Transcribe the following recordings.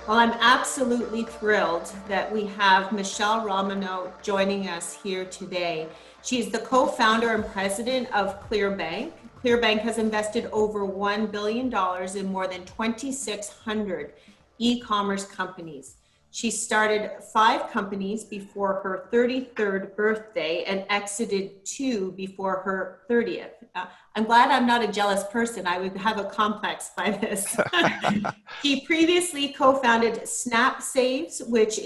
Well, I'm absolutely thrilled that we have Michele Romanow joining us here today. She is the co-founder and president of ClearBank. ClearBank has invested over $1 billion in more than 2,600 e-commerce companies. She started 5 companies before her 33rd birthday and exited 2 before her 30th. I'm glad I'm not a jealous person. I would have a complex by this. She previously co-founded Snap Saves, which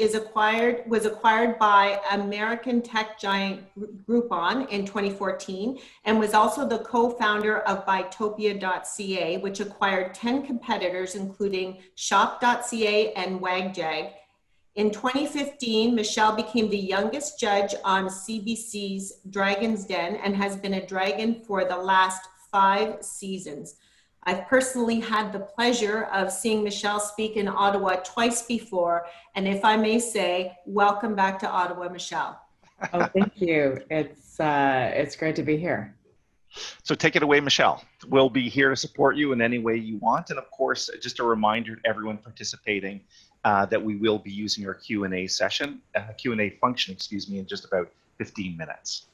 was acquired by American tech giant Groupon in 2014, and was also the co-founder of Buytopia.ca, which acquired 10 competitors, including Shop.ca and WagJag. In 2015, Michele became the youngest judge on CBC's Dragon's Den and has been a dragon for the last 5 seasons. I've personally had the pleasure of seeing Michele speak in Ottawa twice before, and if I may say, welcome back to Ottawa, Michele. Oh, thank you. It's great to be here. So take it away, Michele. We'll be here to support you in any way you want. And of course, just a reminder to everyone participating that we will be using our Q&A function, in just about 15 minutes.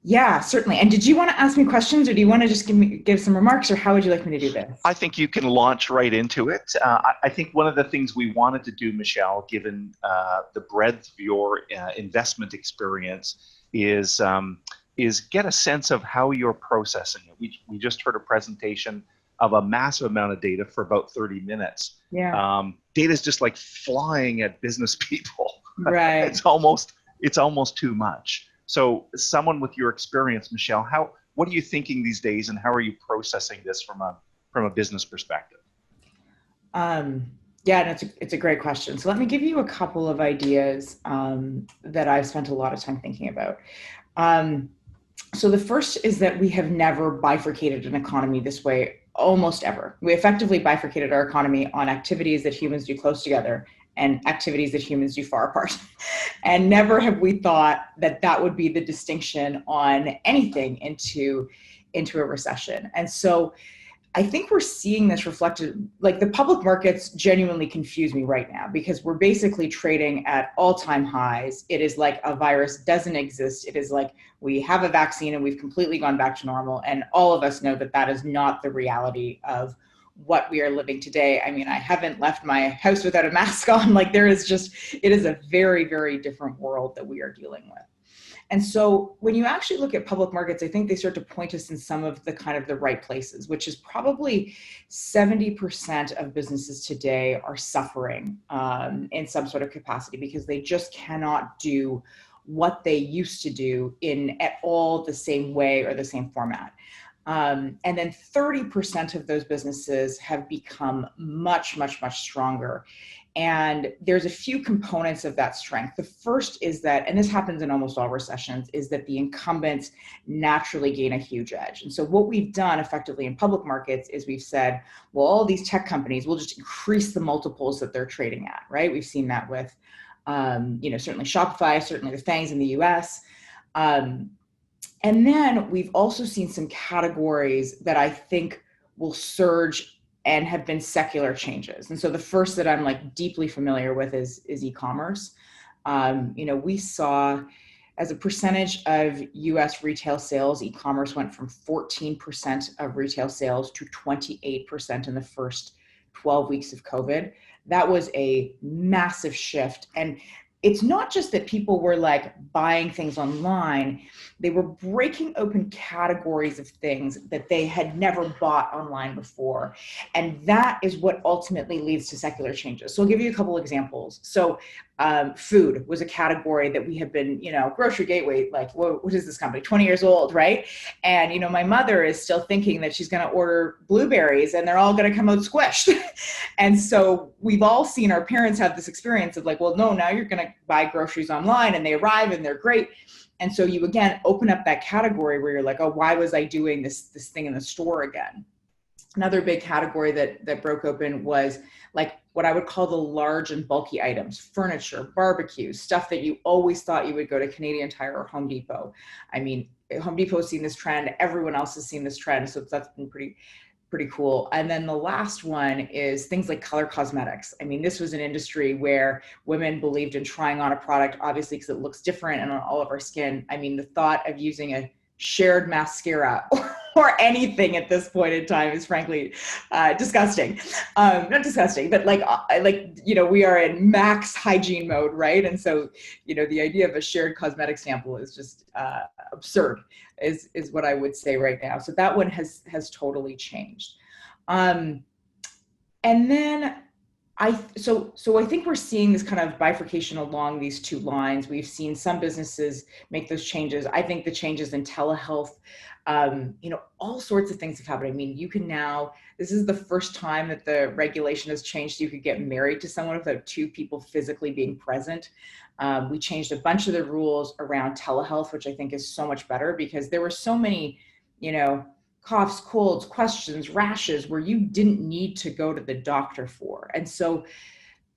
Yeah, certainly. And did you want to ask me questions, or do you want to just give some remarks, or how would you like me to do this? I think you can launch right into it. I think one of the things we wanted to do, Michele, given the breadth of your investment experience, is get a sense of how you're processing it. We just heard a presentation of a massive amount of data for about 30 minutes. Yeah. Data is just like flying at business people. Right. It's almost too much. So someone with your experience, Michele, what are you thinking these days, and how are you processing this from a business perspective? Yeah, and it's a great question. So let me give you a couple of ideas that I've spent a lot of time thinking about. So the first is that we have never bifurcated an economy this way, almost ever. We effectively bifurcated our economy on activities that humans do close together and activities that humans do far apart. And never have we thought that that would be the distinction on anything into a recession. And so I think we're seeing this reflected, like the public markets genuinely confuse me right now, because we're basically trading at all-time highs. It is like a virus doesn't exist. It is like we have a vaccine and we've completely gone back to normal. And all of us know that that is not the reality of what we are living today. I mean, I haven't left my house without a mask on. Like it is a very, very different world that we are dealing with. And so when you actually look at public markets, I think they start to point us in some of the kind of the right places, which is probably 70% of businesses today are suffering in some sort of capacity because they just cannot do what they used to do in at all the same way or the same format. And then 30% of those businesses have become much, much, much stronger. And there's a few components of that strength. The first is that, and this happens in almost all recessions, is that the incumbents naturally gain a huge edge. And so what we've done effectively in public markets is we've said, well, all these tech companies will just increase the multiples that they're trading at, right? We've seen that with, certainly Shopify, certainly the FANGs in the US. And then we've also seen some categories that I think will surge and have been secular changes. And so the first that I'm like deeply familiar with is e-commerce. We saw as a percentage of US retail sales, e-commerce went from 14% of retail sales to 28% in the first 12 weeks of COVID. That was a massive shift. And it's not just that people were like buying things online, they were breaking open categories of things that they had never bought online before. And that is what ultimately leads to secular changes. So I'll give you a couple examples. So food was a category that we have been, Grocery Gateway, like what is this company, 20 years old, right? And, my mother is still thinking that she's going to order blueberries and they're all going to come out squished. And so we've all seen our parents have this experience of like, well, no, now you're going to buy groceries online and they arrive and they're great. And so you, again, open up that category where you're like, oh, why was I doing this thing in the store again? Another big category that broke open was like what I would call the large and bulky items, furniture, barbecue, stuff that you always thought you would go to Canadian Tire or Home Depot. I mean, Home Depot has seen this trend. Everyone else has seen this trend. So that's been pretty pretty cool. And then the last one is things like color cosmetics. I mean, this was an industry where women believed in trying on a product, obviously, because it looks different and on all of our skin. I mean, the thought of using a shared mascara or anything at this point in time is frankly disgusting. Not disgusting, but we are in max hygiene mode, right? And so, the idea of a shared cosmetic sample is just absurd, is what I would say right now. So that one has totally changed. And then I think we're seeing this kind of bifurcation along these two lines. We've seen some businesses make those changes. I think the changes in telehealth, all sorts of things have happened. I mean, you can now, this is the first time that the regulation has changed. You could get married to someone without two people physically being present. We changed a bunch of the rules around telehealth, which I think is so much better, because there were so many, coughs, colds, questions, rashes where you didn't need to go to the doctor for. And so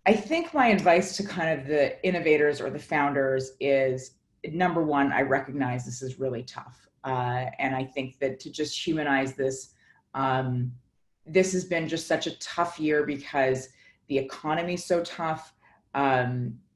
I think my advice to kind of the innovators or the founders is, number one, I recognize this is really tough. And I think that to just humanize this, this has been just such a tough year because the economy is so tough.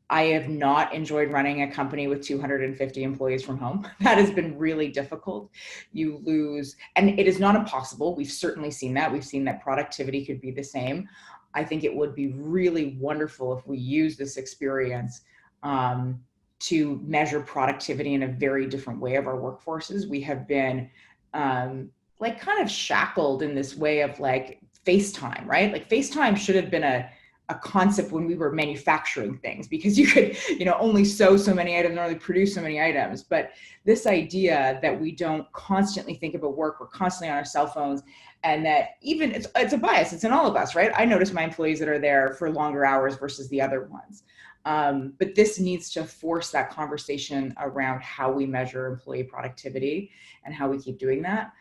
I have not enjoyed running a company with 250 employees from home. That has been really difficult. You lose, and it is not impossible. We've certainly seen that. We've seen that productivity could be the same. I think it would be really wonderful if we use this experience to measure productivity in a very different way of our workforces. We have been kind of shackled in this way of like FaceTime, right? Like FaceTime should have been a concept when we were manufacturing things, because you could, only sew so many items, only produce so many items. But this idea that we don't constantly think about work, we're constantly on our cell phones, and that even it's a bias, it's in all of us, right? I notice my employees that are there for longer hours versus the other ones. But this needs to force that conversation around how we measure employee productivity and how we keep doing that.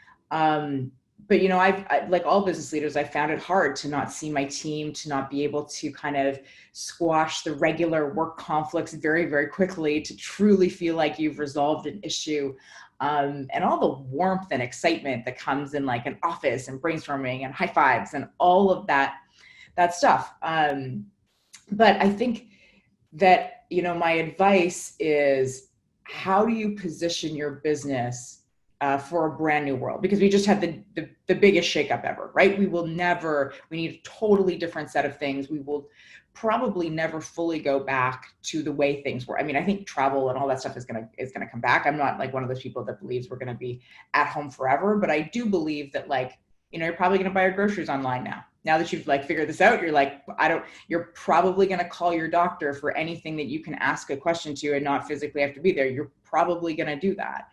But I've like all business leaders, I found it hard to not see my team, to not be able to kind of squash the regular work conflicts very, very quickly, to truly feel like you've resolved an issue, and all the warmth and excitement that comes in like an office and brainstorming and high fives and all of that stuff. But I think that, my advice is, how do you position your business for a brand new world? Because we just had the biggest shakeup ever, right? We need a totally different set of things. We will probably never fully go back to the way things were. I mean, I think travel and all that stuff is gonna come back. I'm not like one of those people that believes we're gonna be at home forever, but I do believe that you're probably gonna buy your groceries online now. Now that you've figured this out, you're probably gonna call your doctor for anything that you can ask a question to and not physically have to be there. You're probably gonna do that.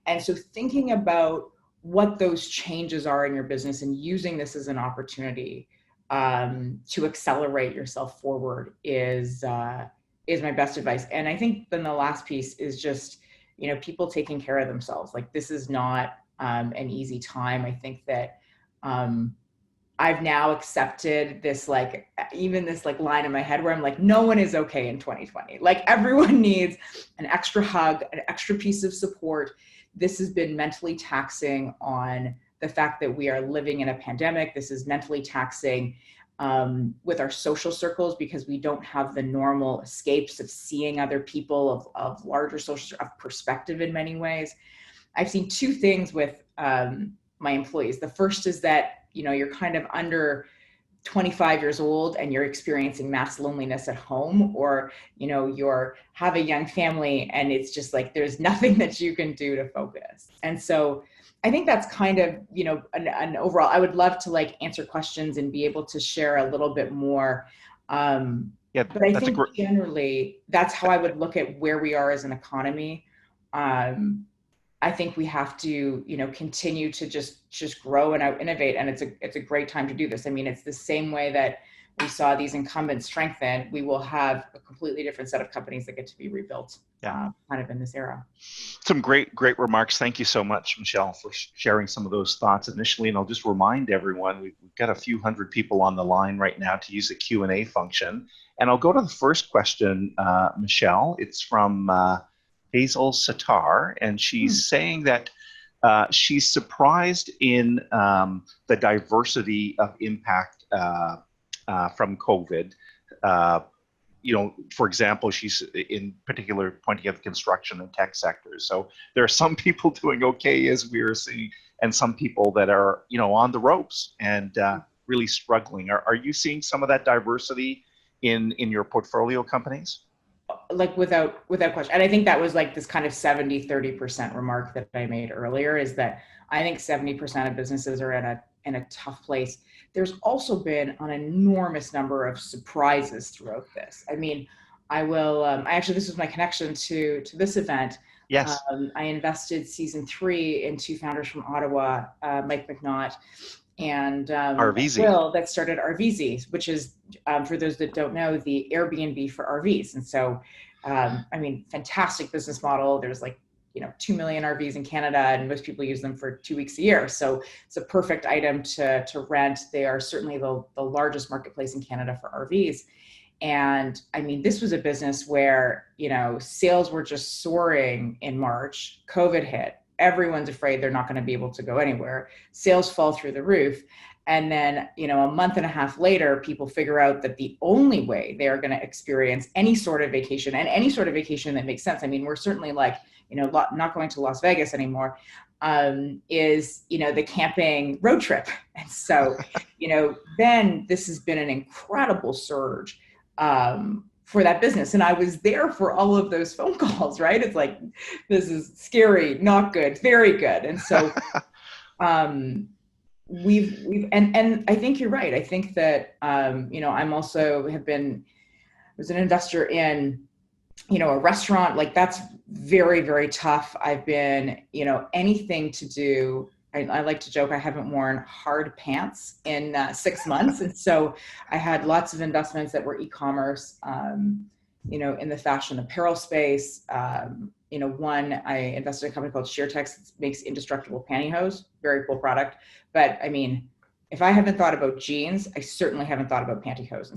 And so thinking about what those changes are in your business and using this as an opportunity to accelerate yourself forward is my best advice. And I think then the last piece is just, people taking care of themselves. This is not an easy time. I think that I've now accepted this, even this line in my head where I'm like, no one is okay in 2020. Everyone needs an extra hug, an extra piece of support. This has been mentally taxing on the fact that we are living in a pandemic. This is mentally taxing with our social circles, because we don't have the normal escapes of seeing other people, of larger social, of perspective in many ways. I've seen two things with my employees. The first is that, you're kind of under 25 years old and you're experiencing mass loneliness at home, or, you have a young family and it's just there's nothing that you can do to focus. And so I think that's kind of, an overall, I would love to answer questions and be able to share a little bit more. But I think generally that's how I would look at where we are as an economy. I think we have to, continue to just grow and innovate. And it's a great time to do this. I mean, it's the same way that we saw these incumbents strengthen. We will have a completely different set of companies that get to be rebuilt kind of in this era. Some great remarks. Thank you so much, Michele, for sharing some of those thoughts initially. And I'll just remind everyone, we've got a few hundred people on the line right now to use the Q&A function. And I'll go to the first question, Michele. It's from Hazel Satar, and she's saying that she's surprised in the diversity of impact from COVID. For example, she's in particular pointing at the construction and tech sectors. So there are some people doing okay, as we are seeing, and some people that are, on the ropes and really struggling. Are you seeing some of that diversity in your portfolio companies? Like without question. And I think that was like this kind of 70-30% remark that I made earlier, is that I think 70% of businesses are in a tough place. There's also been an enormous number of surprises throughout this. I mean, this was my connection to this event. Yes. I invested season 3 in 2 founders from Ottawa, Mike McNaught and RVZ. Will, that started RVZ, which is, for those that don't know, the Airbnb for RVs. And so, fantastic business model. There's 2 million RVs in Canada, and most people use them for 2 weeks a year. So it's a perfect item to rent. They are certainly the largest marketplace in Canada for RVs. And this was a business where, sales were just soaring in March. COVID hit. Everyone's afraid they're not going to be able to go anywhere. Sales fall through the roof. And then, a month and a half later, people figure out that the only way they are going to experience any sort of vacation, and any sort of vacation that makes sense. We're certainly not going to Las Vegas anymore, is, the camping road trip. And so, then this has been an incredible surge for that business. And I was there for all of those phone calls, right? It's like, this is scary, not good, very good. And so, we've and I think you're right. I think that, I'm also was an investor in, a restaurant. Like, that's very, very tough. I've been, anything to do. I like to joke, I haven't worn hard pants in 6 months. And so I had lots of investments that were e-commerce, in the fashion apparel space. One, I invested in a company called SheerTex that makes indestructible pantyhose, very cool product. But if I haven't thought about jeans, I certainly haven't thought about pantyhose.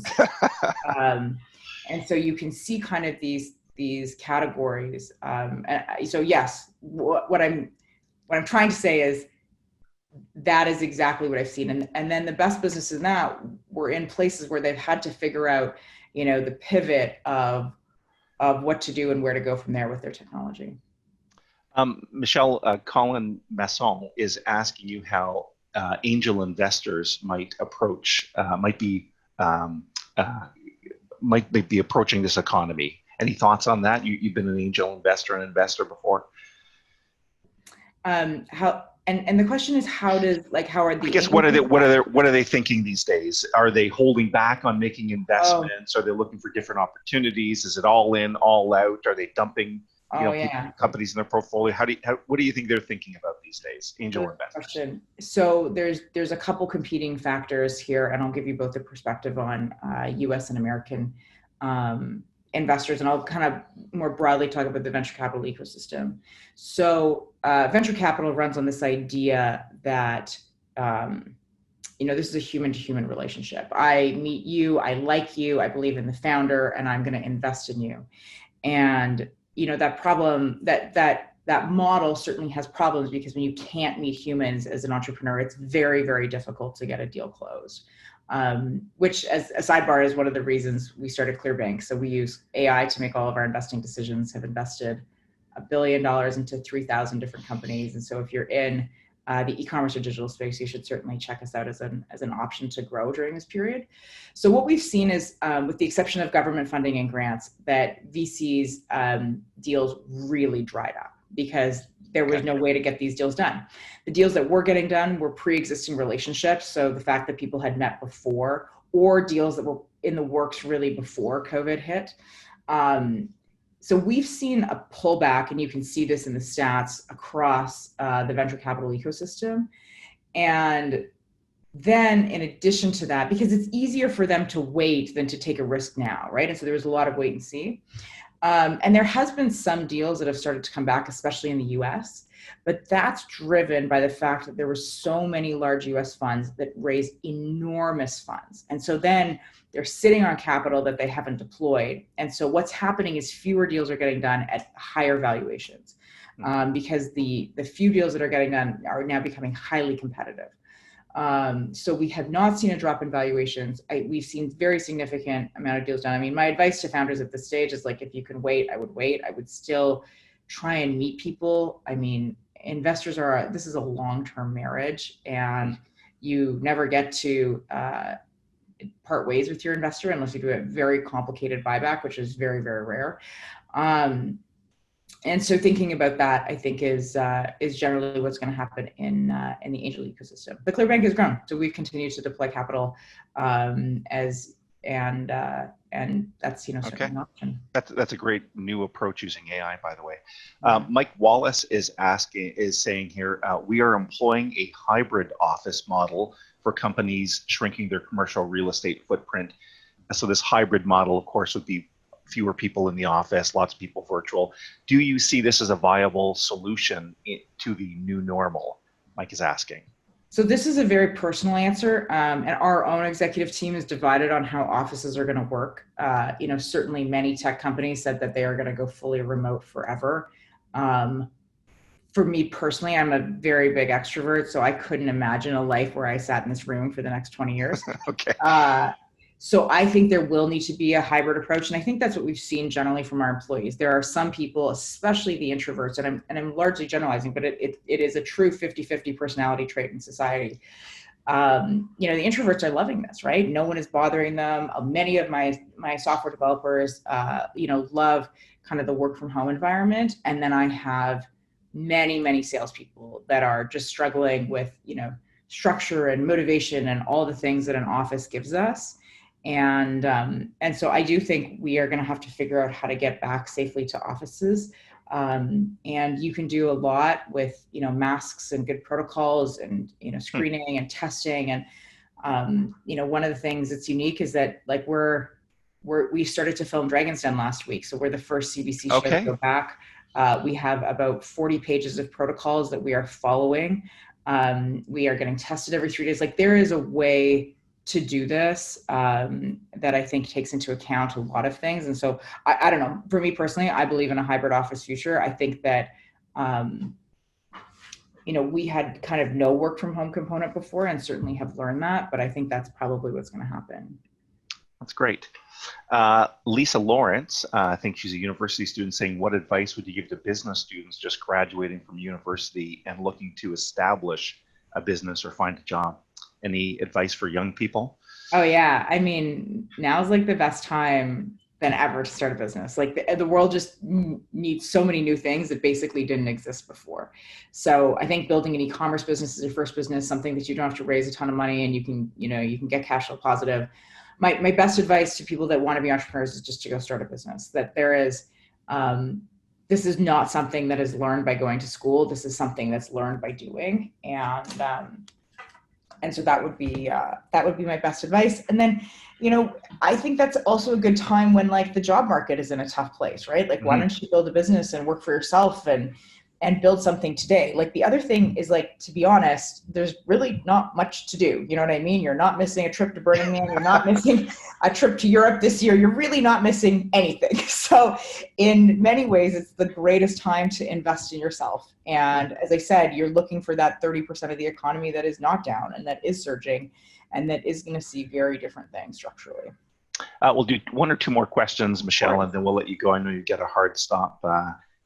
And so you can see kind of these categories. So yes, what I'm trying to say is that is exactly what I've seen. And then the best businesses now were in places where they've had to figure out, the pivot of what to do and where to go from there with their technology. Michele, Colin Masson is asking you how angel investors might be approaching this economy. Any thoughts on that? You've been an angel investor and investor before. And the question is, how are the? I guess what are they thinking these days? Are they holding back on making investments? Are they looking for different opportunities? Is it all in, all out? Are they dumping companies in their portfolio? What do you think they're thinking about these days? Angel investors. Question. So there's a couple competing factors here, and I'll give you both the perspective on U.S. and American investors, and I'll kind of more broadly talk about the venture capital ecosystem. So venture capital runs on this idea that, this is a human to human relationship. I meet you, I like you, I believe in the founder, and I'm going to invest in you. And, that problem, that model certainly has problems, because when you can't meet humans as an entrepreneur, it's very, very difficult to get a deal closed. Which, as a sidebar, is one of the reasons we started ClearBank. So we use AI to make all of our investing decisions, have invested $1 billion into 3,000 different companies. And so if you're in the e-commerce or digital space, you should certainly check us out as an option to grow during this period. So what we've seen is, with the exception of government funding and grants, that VC's deals really dried up, because there was no way to get these deals done. The deals that were getting done were pre-existing relationships. So the fact that people had met before, or deals that were in the works really before COVID hit. So we've seen a pullback, and you can see this in the stats across the venture capital ecosystem. And then in addition to that, because it's easier for them to wait than to take a risk now, right? And so there was a lot of wait and see. And there has been some deals that have started to come back, especially in the US, but that's driven by the fact that there were so many large US funds that raised enormous funds. And so then they're sitting on capital that they haven't deployed. And so what's happening is fewer deals are getting done at higher valuations. because the few deals that are getting done are now becoming highly competitive. So we have not seen a drop in valuations. We've seen very significant amount of deals done. I mean, my advice to founders at this stage is like, if you can wait, I would wait. I would still try and meet people. I mean, investors this is a long-term marriage, and you never get to part ways with your investor unless you do a very complicated buyback, which is very, very rare. And so thinking about that, I think is generally what's going to happen in the angel ecosystem. The Clearbank has grown, so we've continued to deploy capital and that's certainly an option. That's a great new approach using AI, by the way. Mike Wallace is saying here, we are employing a hybrid office model for companies shrinking their commercial real estate footprint. So this hybrid model, of course, would be fewer people in the office, lots of people virtual. Do you see this as a viable solution to the new normal? Mike is asking. So this is a very personal answer, and our own executive team is divided on how offices are going to work. Certainly many tech companies said that they are going to go fully remote forever. For me personally, I'm a very big extrovert, so I couldn't imagine a life where I sat in this room for the next 20 years. Okay. So I think there will need to be a hybrid approach, and I think that's what we've seen generally from our employees. There are some people, especially the introverts, and I'm largely generalizing, but it is a true 50-50 personality trait in society. The introverts are loving this, right? No one is bothering them. Many of my software developers, love kind of the work from home environment, and then I have many salespeople that are just struggling with structure and motivation and all the things that an office gives us. And so I do think we are going to have to figure out how to get back safely to offices. And you can do a lot with, masks and good protocols and, screening and testing. And, one of the things that's unique is that we started to film Dragon's Den last week. So we're the first CBC show to go back. We have about 40 pages of protocols that we are following. We are getting tested every 3 days. There is a way to do this that I think takes into account a lot of things. And so I don't know, for me personally, I believe in a hybrid office future. I think that, we had kind of no work from home component before and certainly have learned that, but I think that's probably what's going to happen. That's great. Lisa Lawrence, I think she's a university student, saying, what advice would you give to business students just graduating from university and looking to establish a business or find a job? Any advice for young people? Oh yeah. I mean, now's the best time than ever to start a business. The world just needs so many new things that basically didn't exist before. So I think building an e-commerce business is your first business, something that you don't have to raise a ton of money and you can get cash flow positive. My best advice to people that want to be entrepreneurs is just to go start a business. That this is not something that is learned by going to school. This is something that's learned by doing. And so that would be my best advice. And then, I think that's also a good time when the job market is in a tough place, right? Why don't you build a business and work for yourself and build something today? The other thing is to be honest, there's really not much to do. You know what I mean? You're not missing a trip to Burning Man. You're not missing a trip to Europe this year. You're really not missing anything. So in many ways, it's the greatest time to invest in yourself. And as I said, you're looking for that 30% of the economy that is not down and that is surging and that is going to see very different things structurally. We'll do one or two more questions, Michelle, and then we'll let you go. I know you get a hard stop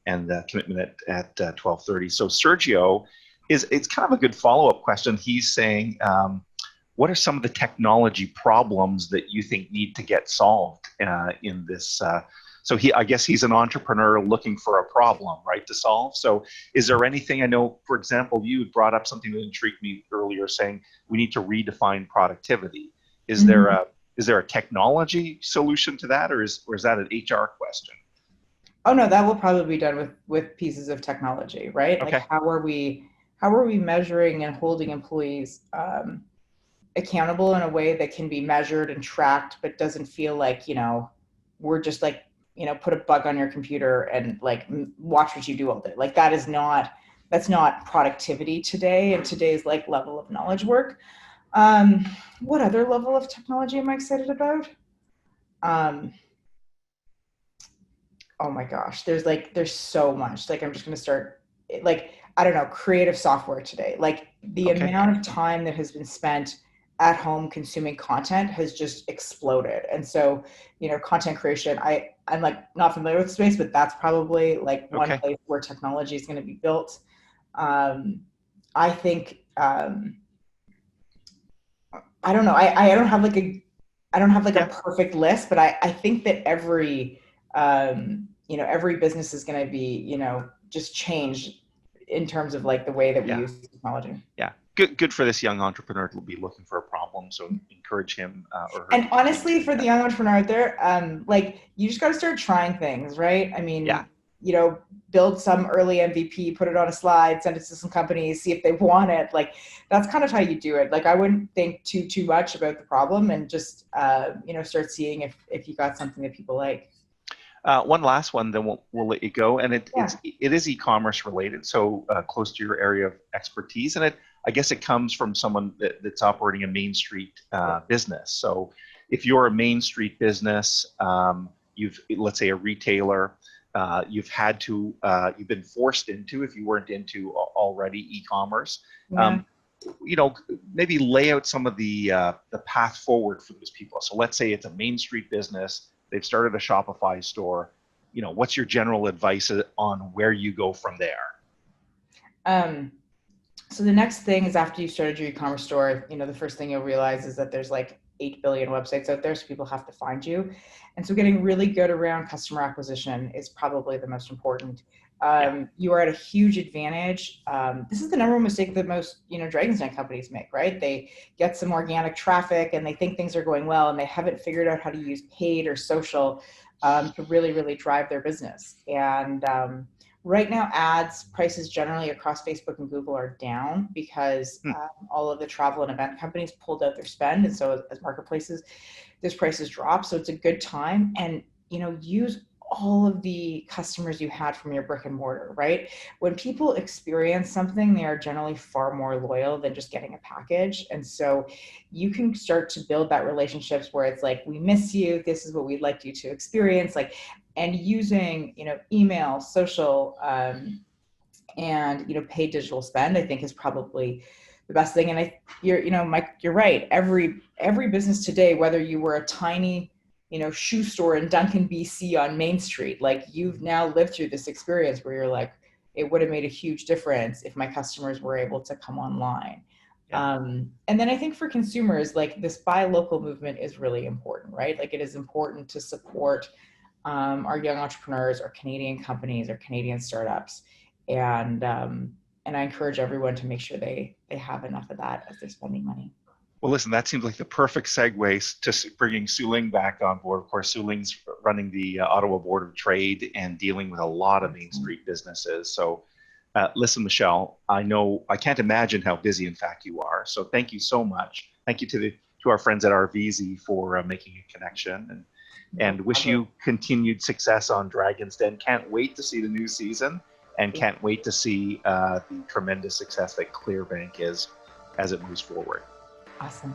and commitment at 12:30. So Sergio, it's kind of a good follow-up question. He's saying, what are some of the technology problems that you think need to get solved in this? So I guess he's an entrepreneur looking for a problem, right, to solve. So is there anything, I know, for example, you brought up something that intrigued me earlier, saying we need to redefine productivity. Is there a technology solution to that, or is that an HR question? Oh no, that will probably be done with pieces of technology, right? Okay. How are we measuring and holding employees accountable in a way that can be measured and tracked, but doesn't feel like, we're just put a bug on your computer and watch what you do all day. That's not productivity today and today's level of knowledge work. What other level of technology am I excited about? Oh my gosh, there's so much. I'm just going to start like, I don't know, creative software today. Like the Okay. amount of time that has been spent at home consuming content has just exploded. And so, content creation, I'm like not familiar with the space, but that's probably like one Okay. place where technology is going to be built. I think, I don't know. I don't have like a Yeah. perfect list, but I think that every business is going to be, just change in terms of like the way that we Yeah. use technology. Yeah. Good for this young entrepreneur to be looking for a problem. So encourage him or her to And continue honestly, doing for the that. young entrepreneur out there, like you just got to start trying things, right? I Yeah. mean, build some early MVP, put it on a slide, send it to some companies, see if they want it. Like that's kind of how you do it. Like I wouldn't think too much about the problem and just start seeing if you got something that people like. One last one, then we'll let you go, and it Yeah. is e-commerce related, so close to your area of expertise, and I guess it comes from someone that's operating a Main Street business. So if you're a Main Street business, let's say a retailer, you've been forced into, if you weren't into already, e-commerce. Yeah. Maybe lay out some of the path forward for those people. So let's say it's a Main Street business. They've started a Shopify store. What's your general advice on where you go from there? So the next thing is after you started your e-commerce store, the first thing you'll realize is that there's like 8 billion websites out there, so people have to find you. And so getting really good around customer acquisition is probably the most important. You are at a huge advantage. This is the number one mistake that most, Dragon's Den companies make, right? They get some organic traffic and they think things are going well and they haven't figured out how to use paid or social to really, really drive their business. And right now, ads prices generally across Facebook and Google are down because all of the travel and event companies pulled out their spend. And so as marketplaces, those prices drop. So it's a good time. And, use all of the customers you had from your brick and mortar, right? When people experience something, they are generally far more loyal than just getting a package. And so you can start to build that relationships where it's like, we miss you. This is what we'd like you to experience. Like, and using, email, social, and, paid digital spend, I think is probably the best thing. And Mike, you're right. Every business today, whether you were a tiny, shoe store in Duncan, BC on Main Street, like you've now lived through this experience where you're like, it would have made a huge difference if my customers were able to come online. Yeah. And then I think for consumers, like this buy local movement is really important, right? Like it is important to support our young entrepreneurs, our Canadian companies, our Canadian startups, and I encourage everyone to make sure they have enough of that as they're spending money. Well, listen, that seems like the perfect segue to bringing Su Ling back on board. Of course, Su Ling's running the Ottawa Board of Trade and dealing with a lot of Main Street businesses. So, listen, Michele, I can't imagine how busy, in fact, you are. So, thank you so much. Thank you to our friends at RVZ for making a connection, and wish you continued success on Dragon's Den. Can't wait to see the new season, and can't wait to see the tremendous success that Clearbank is as it moves forward. Awesome.